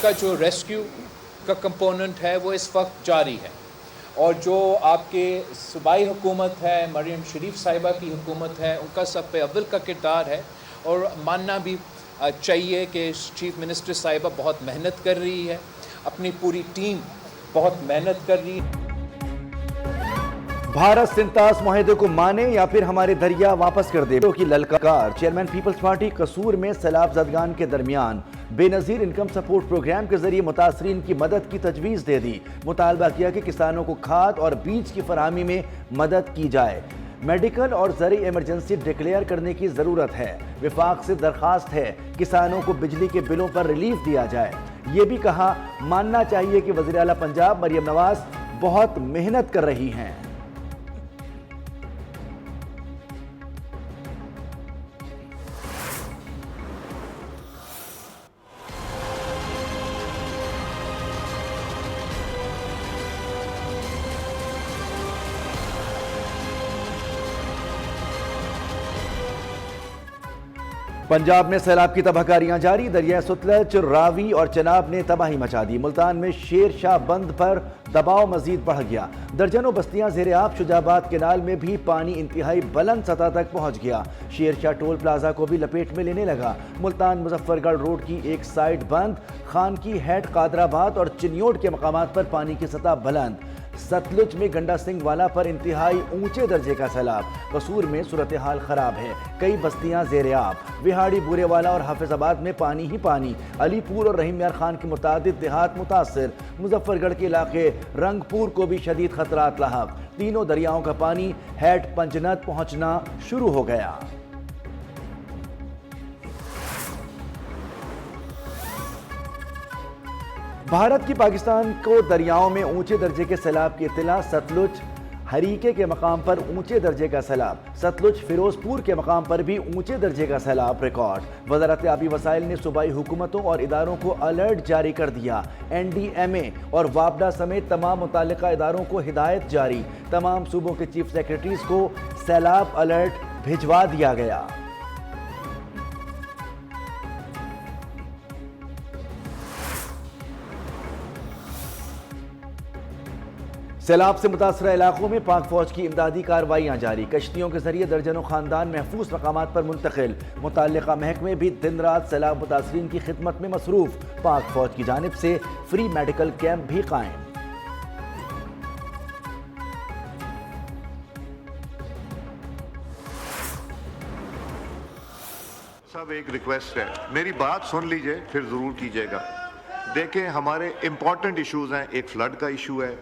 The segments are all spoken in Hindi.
का जो रेस्क्यू का कंपोनेंट है वो इस वक्त जारी है, और जो आपके सूबाई हुकूमत है, मरियम शरीफ साहिबा की हुकूमत है, उनका सब पे अव्वल का किरदार है। और मानना भी चाहिए कि चीफ मिनिस्टर साहिबा बहुत मेहनत कर रही है, अपनी पूरी टीम बहुत मेहनत कर रही है। भारत सिंतास मुआहदे को माने या फिर हमारे दरिया वापस कर दे की ललकार। चेयरमैन पीपल्स पार्टी कसूर में सैलाब ज़दगान के दरमियान बेनज़ीर इनकम सपोर्ट प्रोग्राम के जरिए मुतासरीन की मदद की तजवीज़ दे दी। मुतालबा किया कि किसानों को खाद और बीज की फराहमी में मदद की जाए। मेडिकल और ज़रूरी इमरजेंसी डिक्लेयर करने की ज़रूरत है। विफाक से दरख्वास्त है किसानों को बिजली के बिलों पर रिलीफ दिया जाए। ये भी कहा मानना चाहिए कि वज़ीर आला पंजाब मरियम नवाज बहुत मेहनत कर रही हैं। पंजाब में सैलाब की तबाहकारियां जारी। दरिया सतलज, रावी और चनाब ने तबाही मचा दी। मुल्तान में शेर शाह बंद पर दबाव मजीद बढ़ गया। दर्जनों बस्तियां ज़ेरे आब। शुजाबाद केनाल में भी पानी इंतहाई बुलंद सतह तक पहुंच गया। शेर शाह टोल प्लाजा को भी लपेट में लेने लगा। मुल्तान मुजफ्फरगढ़ रोड की एक साइड बंद। खान की हेड, कादराबाद और चिन्योट के मकामात पर पानी की सतह बुलंद। सतलुज में गंडा सिंह वाला पर इंतहाई ऊंचे दर्जे का सैलाब। कसूर में सूरत हाल खराब है, कई बस्तियां ज़ेरे आब। विहाड़ी, बुरेवाला और हाफिजाबाद में पानी ही पानी। अलीपुर और रहीम यार खान के मुतादिद देहात मुतासर। मुजफ्फरगढ़ के इलाके रंगपुर को भी शदीद खतरात लाहक। तीनों दरियाओं का पानी हेड पंजनत पहुंचना शुरू हो गया। भारत की पाकिस्तान को दरियाओं में ऊंचे दर्जे के सैलाब की इत्तला। सतलुज हरीके के मकाम पर ऊंचे दर्जे का सैलाब। सतलुज फिरोजपुर के मकाम पर भी ऊंचे दर्जे का सैलाब रिकॉर्ड। वजारत आबी वसाइल ने सूबाई हुकूमतों और इदारों को अलर्ट जारी कर दिया। NDMA और वापडा समेत तमाम मुताल्लिका इदारों को हिदायत जारी। तमाम सूबों के चीफ सेक्रेटरीज को सैलाब अलर्ट भिजवा दिया गया। सैलाब से मुतासरा इलाकों में पाक फौज की इमदादी कार्रवाइयाँ जारी। कश्तियों के जरिए दर्जनों खानदान महफूज मकामात पर मुंतकिल। मुताल्लिका महकमे भी दिन रात सैलाब मुतासरीन की खिदमत में मसरूफ। पाक फौज की जानिब से फ्री मेडिकल कैंप भी कायम। सब एक रिक्वेस्ट है, मेरी बात सुन लीजिए फिर ज़रूर कीजिएगा। देखें, हमारे इम्पॉर्टेंट इश्यूज़ हैं। एक फ्लड का इशू है,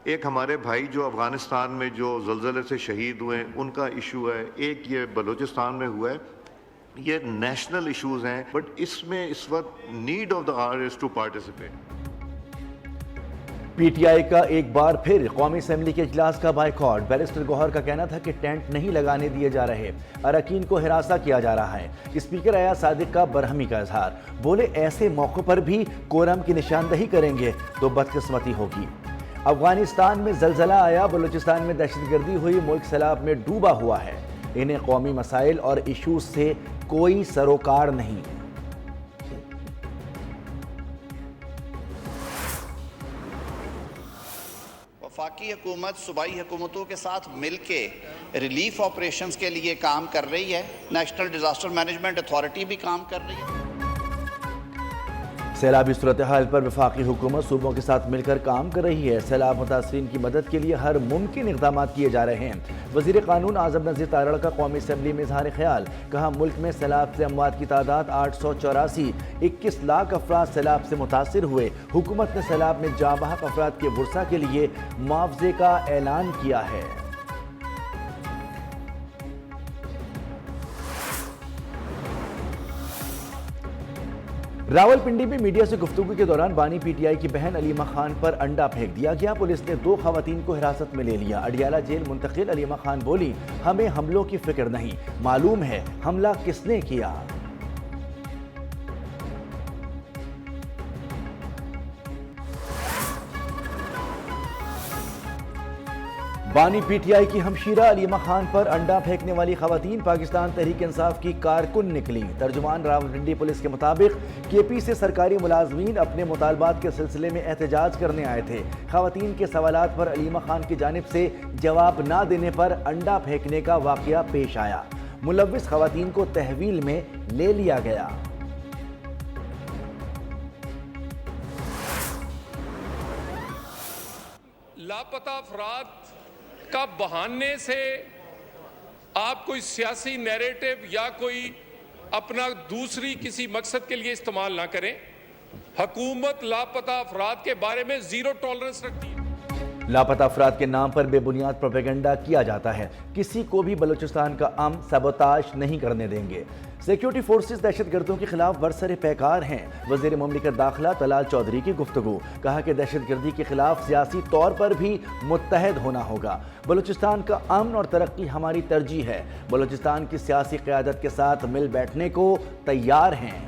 एक हमारे भाई जो अफ़गानिस्तान में जो ज़लज़ले से शहीद हुए उनका इशू है, एक ये बलूचिस्तान में हुआ है। ये नेशनल इश्यूज़ हैं, बट इसमें इस वक्त need of the hour is to participate. PTI का एक बार फिर कौमी असम्बली के इजलास का बाइकॉट। बैरिस्टर गौहर का कहना था कि टेंट नहीं लगाने दिए जा रहे, अरकान को हिरासा किया जा रहा है। स्पीकर अयाज सादिक का बरहमी का इजहार। बोले ऐसे मौक़ों पर भी कोरम की निशानदही करेंगे तो बदकिस्मती होगी। अफगानिस्तान में जलजला आया, बलूचिस्तान में दहशतगर्दी हुई, मुल्क सैलाब में डूबा हुआ है। इन्हें कौमी मसाइल और इशूज से कोई सरोकार नहीं। वफाकी हुकूमत सूबाई हुकूमतों के साथ मिलके रिलीफ ऑपरेशंस के लिए काम कर रही है। नेशनल डिजास्टर मैनेजमेंट अथॉरिटी भी काम कर रही है। सैलाबी सूरत हाल पर वफाकी हुकूमत सूबों के साथ मिलकर काम कर रही है। सैलाब मुतासरीन की मदद के लिए हर मुमकिन इक़दाम किए जा रहे हैं। वज़ीर क़ानून आज़म नज़ीर तारड़ का कौमी असम्बली में इज़हार ख्याल। कहा मुल्क में सैलाब से अमवात की तादाद 884। 21 लाख अफराद सैलाब से मुतासिर हुए। हुकूमत ने सैलाब में जाँ बहक अफराद के वर्सा के लिए मुआवजे का ऐलान किया है। रावलपिंडी में मीडिया से गुफ्तगू के दौरान बानी PTI की बहन अलीमा खान पर अंडा फेंक दिया गया। पुलिस ने 2 खवातीन को हिरासत में ले लिया। अडियाला जेल मुंतकिल। अलीमा खान बोली, हमें हमलों की फिक्र नहीं, मालूम है हमला किसने किया। बानी पीटीआई की हमशीरा अलीमा खान पर अंडा फेंकने वाली खवातीन पाकिस्तान तहरीक इंसाफ की कारकुन निकली। तर्जुमान रावलपिंडी पुलिस के मुताबिक केपी से सरकारी मुलाजमीन अपने मुतालबात के सिलसिले में एहतजाज करने आए थे। खवातीन के सवालात पर अलीमा खान की जानिब से जवाब ना देने पर अंडा फेंकने का वाकया पेश आया। मुलव्विस खवातीन को तहवील में ले लिया गया। लापता अफराद का बहाने से आप कोई सियासी नैरेटिव या कोई अपना दूसरी किसी मकसद के लिए इस्तेमाल ना करें। हुकूमत लापता अफराद के बारे में जीरो टॉलरेंस रखती है। लापता अफराद के नाम पर बेबुनियाद प्रोपेगेंडा किया जाता है। किसी को भी बलूचिस्तान का अमन सबोताश नहीं करने देंगे। सिक्योरिटी फोर्सेस दहशतगर्दों के खिलाफ बरसरे पैकार हैं। वज़ीर मुमलिकत दाखिला तलाल चौधरी की गुफ्तगू। कहा कि दहशतगर्दी के खिलाफ सियासी तौर पर भी मुत्तहद होना होगा। बलूचिस्तान का अमन और तरक्की हमारी तरजीह है। बलूचिस्तान की सियासी क़यादत के साथ मिल बैठने को तैयार हैं।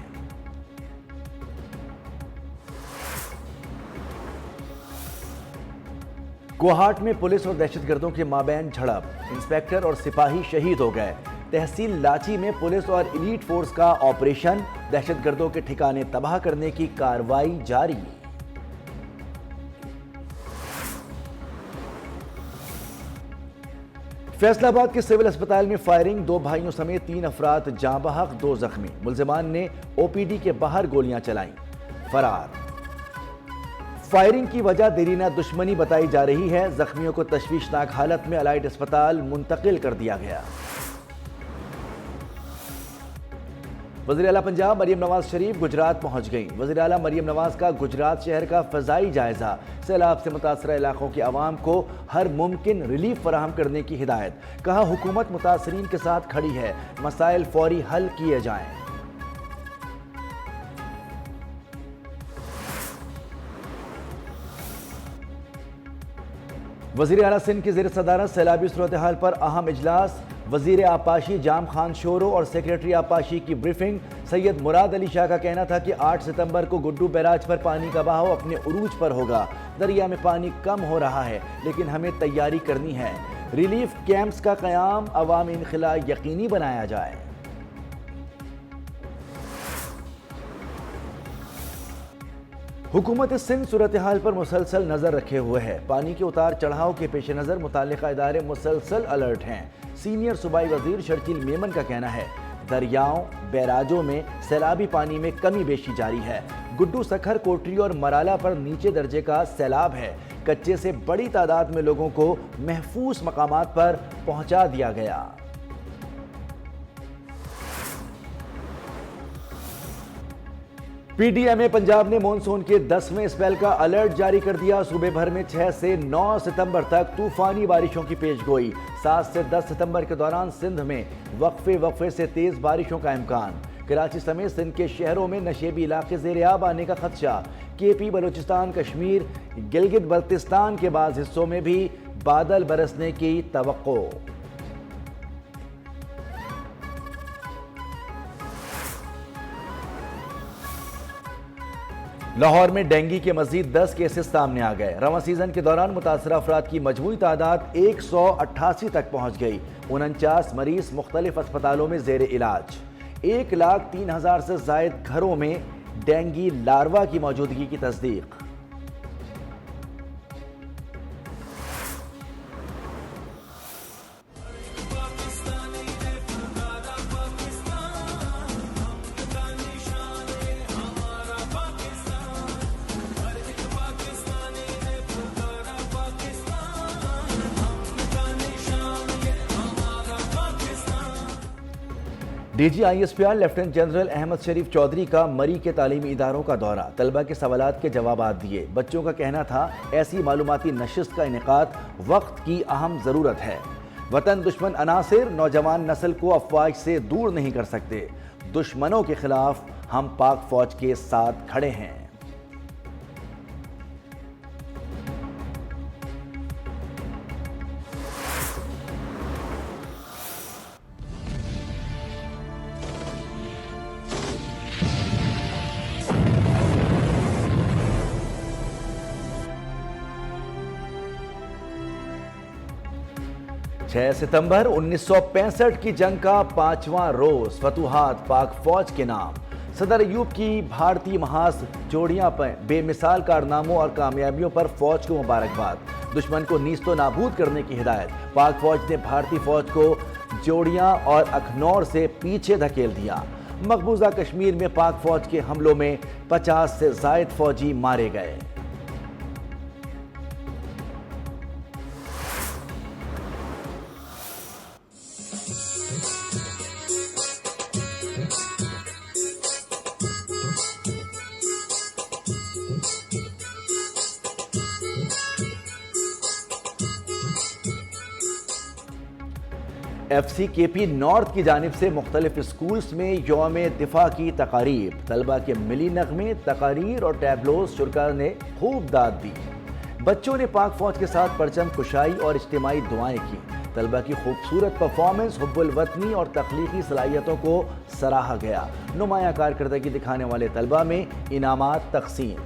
कोहाट में पुलिस और दहशतगर्दों के माबैन झड़प, इंस्पेक्टर और सिपाही शहीद हो गए। तहसील लाची में पुलिस और एलीट फोर्स का ऑपरेशन, दहशतगर्दों के ठिकाने तबाह करने की कार्रवाई जारी। फैसलाबाद के सिविल अस्पताल में फायरिंग, 2 भाइयों समेत 3 अफराद जाँ बहक, 2 जख्मी। मुलजिमान ने ओपीडी के बाहर गोलियां चलाईं, फरार। फायरिंग की वजह देरीना दुश्मनी बताई जा रही है। जख्मियों को तशवीशनाक हालत में अलाइड अस्पताल मुंतकिल कर दिया गया। वज़ीर आला पंजाब मरियम नवाज शरीफ गुजरात पहुंच गई। वज़ीर आला मरियम नवाज का गुजरात शहर का फ़ज़ाई जायजा। सैलाब से मुतासरा इलाकों की आवाम को हर मुमकिन रिलीफ फराहम करने की हिदायत। कहा हुकूमत मुतासरीन के साथ खड़ी है, मसाइल फौरी हल किए जाएं। वज़ीर आला सिंध की ज़ेर सदारत सैलाबी सूरत हाल पर अहम इजलास। वज़ीर आपाशी जाम खान शोरो और सेक्रेटरी आपाशी की ब्रीफिंग। सैयद मुराद अली शाह का कहना था कि 8 सितंबर को गुड्डू बैराज पर पानी का बहाव अपने उरूज पर होगा। दरिया में पानी कम हो रहा है, लेकिन हमें तैयारी करनी है। रिलीफ कैंप्स का क़याम, अवामी इनखिला यकीनी बनाया जाए। हुकूमत सिंध सूरत हाल पर मुसलसल नजर रखे हुए है। पानी के उतार चढ़ाव के पेश नज़र मुताल्लिका इदारे मुसलसल अलर्ट हैं। सीनियर सूबाई वजीर शर्जील मेमन का कहना है दरियाओं बैराजों में सैलाबी पानी में कमी बेशी जारी है। गुड्डू, सखर, कोटरी और मराला पर नीचे दर्जे का सैलाब है। कच्चे से बड़ी तादाद में लोगों को महफूज मकामात पर पहुंचा दिया गया। पीडीएमए पंजाब ने मॉनसून के 10वें स्पेल का अलर्ट जारी कर दिया। सूबे भर में 6 से 9 सितंबर तक तूफानी बारिशों की पेशगोई। 7 से 10 सितंबर के दौरान सिंध में वक्फे से तेज बारिशों का इम्कान। कराची समेत सिंध के शहरों में नशेबी इलाके ज़ेर-ए-आब आने का खदशा। केपी, बलूचिस्तान, कश्मीर, गिलगित बल्तिस्तान के बाद हिस्सों में भी बादल बरसने की तवक्को। लाहौर में डेंगू के मजीद 10 केसेस सामने आ गए। रवां सीजन के दौरान मुतासरा अफराद की मजमूई तादाद 188 तक पहुंच गई। 49 मरीज मुख्तलिफ अस्पतालों में जेर इलाज। 1,03,000 से जायद घरों में डेंगू लार्वा की मौजूदगी की तस्दीक। DGISPR लेफ्टिनेंट जनरल अहमद शरीफ चौधरी का मरी के तालीमी इदारों का दौरा। तलबा के सवालात के जवाबात दिए। बच्चों का कहना था ऐसी मालूमाती नशिस्त का इनेकाद वक्त की अहम ज़रूरत है। वतन दुश्मन अनासिर नौजवान नस्ल को अफवाज से दूर नहीं कर सकते। दुश्मनों के खिलाफ हम पाक फौज के साथ खड़े हैं। 6 सितंबर 1965 की जंग का 5वां रोज, फतूहात पाक फौज के नाम। सदर अयूब की भारतीय महाज जोड़ियां पर बेमिसाल कारनामों और कामयाबियों पर फौज को मुबारकबाद। दुश्मन को नीस्तो नाबूद करने की हिदायत। पाक फौज ने भारतीय फौज को जोड़ियां और अखनौर से पीछे धकेल दिया। मकबूजा कश्मीर में पाक फौज के हमलों में 50 से जायद फौजी मारे गए। FCKP नॉर्थ की जानिब से मुख्तलिफ स्कूल्स में यौम दिफा की तकारीब। तलबा के मिली नगमे, तकारीर और टैबलोज शुरा ने खूब दाद दी। बच्चों ने पाक फौज के साथ परचम कुशाई और इज्तिमाई दुआएं की। तलबा की खूबसूरत परफॉर्मेंस, हुब्बुल वतनी और तख्लीकी सलाहियतों को सराहा गया। नुमाया कारकर्दगी दिखाने वाले तलबा में इनामात तकसीम।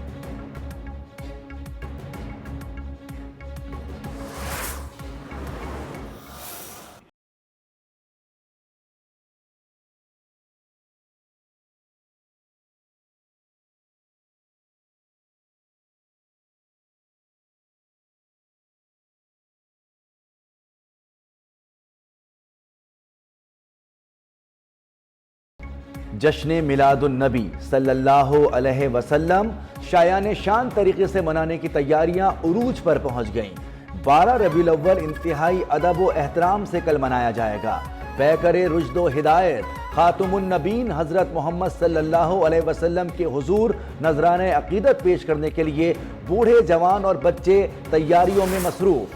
जश्न मिलादुन्नबी सल्लल्लाहु अलैहि वसल्लम शायान शान तरीके से मनाने की तैयारियां उरूज पर पहुंच गईं। 12 रबीउल अव्वल इंतहाई अदब व एहतराम से कल मनाया जाएगा। पैकरे रुश्द हिदायत खातमुन नबीन हजरत मोहम्मद सल्लल्लाहु अलैहि वसल्लम के हुजूर नजराने अकीदत पेश करने के लिए बूढ़े, जवान और बच्चे तैयारियों में मसरूफ।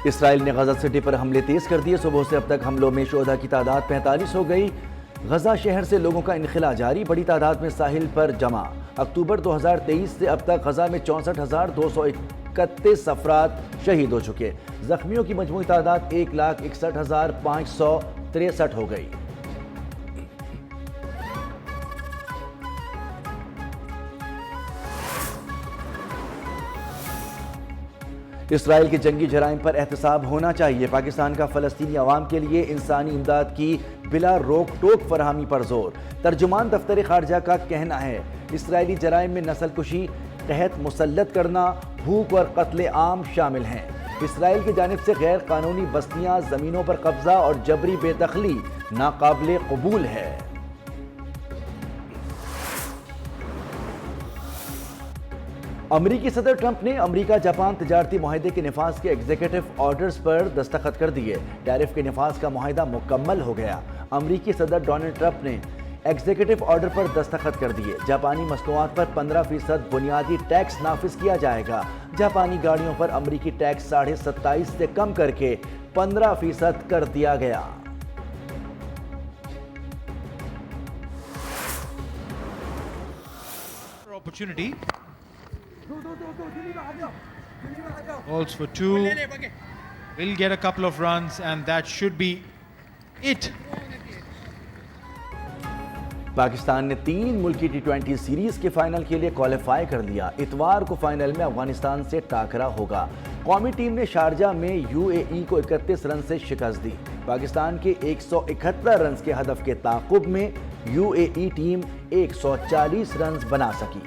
इसराइल ने गजा सिटी पर हमले तेज कर दिए। सुबह से अब तक हमलों में शोधा की तादाद 45 हो गई। गजा शहर से लोगों का इनखिला जारी, बड़ी तादाद में साहिल पर जमा। अक्टूबर 2023 से अब तक गजा में 64,231 अफराद शहीद हो चुके। जख्मियों की मजमूई तादाद 1,61,563 हो गई। इसराइल के जंगी जराइम पर एहतसाब होना चाहिए। पाकिस्तान का फ़लस्तीनी अवाम के लिए इंसानी इमदाद की बिला रोक टोक फरहमी पर जोर। तर्जुमान दफ्तर खारजा का कहना है इसराइली जराइम में नस्लकुशी, कहत मुसल्लत करना, भूख और कत्ले आम शामिल हैं। इसराइल की जानिब से गैर कानूनी बस्तियाँ, ज़मीनों पर कब्जा और जबरी बेदखली नाकाबिले कबूल है। अमरीकी सदर ट्रंप ने अमरीका जापान तिजारती मुआहदे के निफाज के एग्जीक्यूटिव ऑर्डर्स पर दस्तखत कर दिए। टैरिफ के निफाज का मुआहदा मुकम्मल हो गया। अमरीकी सदर डोनाल्ड ट्रंप ने एग्जीक्यूटिव ऑर्डर पर दस्तखत कर दिए। जापानी मसनूआत पर 15% बुनियादी टैक्स नाफिज किया जाएगा। जापानी गाड़ियों पर अमरीकी टैक्स 27.5% से कम करके 15% कर दिया गया। Balls for 2. Will get a couple of runs and that should be it. Pakistan ने 3 मुल्की T20 सीरीज के फाइनल के लिए क्वालिफाई कर लिया। इतवार को फाइनल में अफगानिस्तान से टाकरा होगा। कौमी टीम ने शारजा में UAE को 31 रन से शिकस्त दी। पाकिस्तान के 171 रन के हदफ के ताक़ुब में UAE टीम 140 रन बना सकी।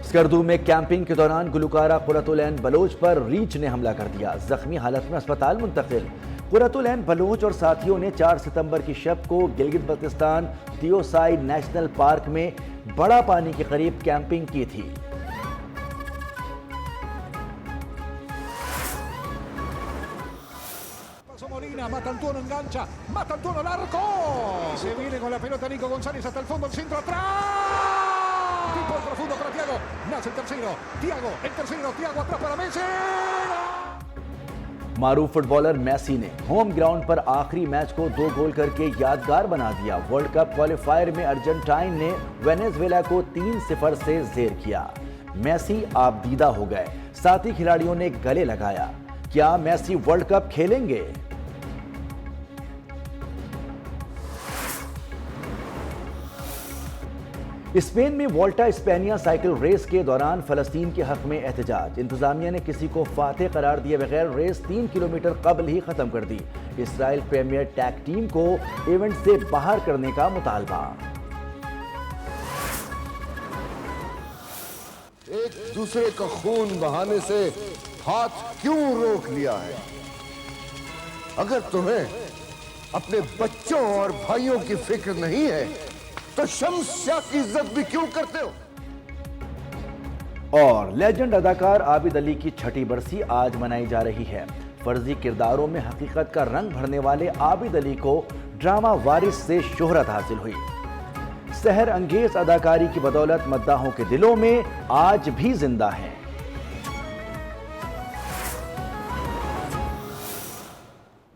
स्कर्दू में कैंपिंग के दौरान गुलकारा कुर्रतुल ऐन बलोच पर रीछ ने हमला कर दिया। जख्मी हालत में अस्पताल मुंतकिल। कुर्रतुल ऐन बलोच और साथियों ने 4 सितंबर की शब को गिलगित बल्तिस्तान दियोसाइड नेशनल पार्क में बड़ा पानी के करीब कैंपिंग की थी। Matantuono engancha, Matantuono l'arco, se viene con la pelota Nico González hasta el fondo, el centro atrás, tipo profundo para Thiago, nace el tercero, Thiago atrás para Messi. मारूफ फुटबॉलर मेसी ने होम ग्राउंड पर आखिरी मैच को 2 गोल करके यादगार बना दिया। वर्ल्ड कप क्वालिफायर में अर्जेंटाइन ने वेनेजुएला को 3-0 से जेर किया। मेसी आपदीदा हो गए, साथी खिलाड़ियों ने गले लगाया। क्या मेसी वर्ल्ड कप खेलेंगे? स्पेन में वोल्टा स्पेनिया साइकिल रेस के दौरान फलस्तीन के हक में एहतजाज। इंतजामिया ने किसी को फातेह करार दिए बगैर रेस 3 किलोमीटर कबल ही खत्म कर दी। इसराइल प्रीमियर टैग टीम को इवेंट से बाहर करने का मुतालबा। एक दूसरे का खून बहाने से हाथ क्यों रोक लिया है? अगर तुम्हें अपने बच्चों और भाइयों की फिक्र नहीं है तो शम्स शाह की इज्जत भी क्यों करते हो? और लेजेंड अदाकार आबिद अली की छठी बरसी आज मनाई जा रही है। फर्जी किरदारों में हकीकत का रंग भरने वाले आबिद अली को ड्रामा वारिस से शोहरत हासिल हुई। सहर अंगेज अदाकारी की बदौलत मद्दाहों के दिलों में आज भी जिंदा हैं।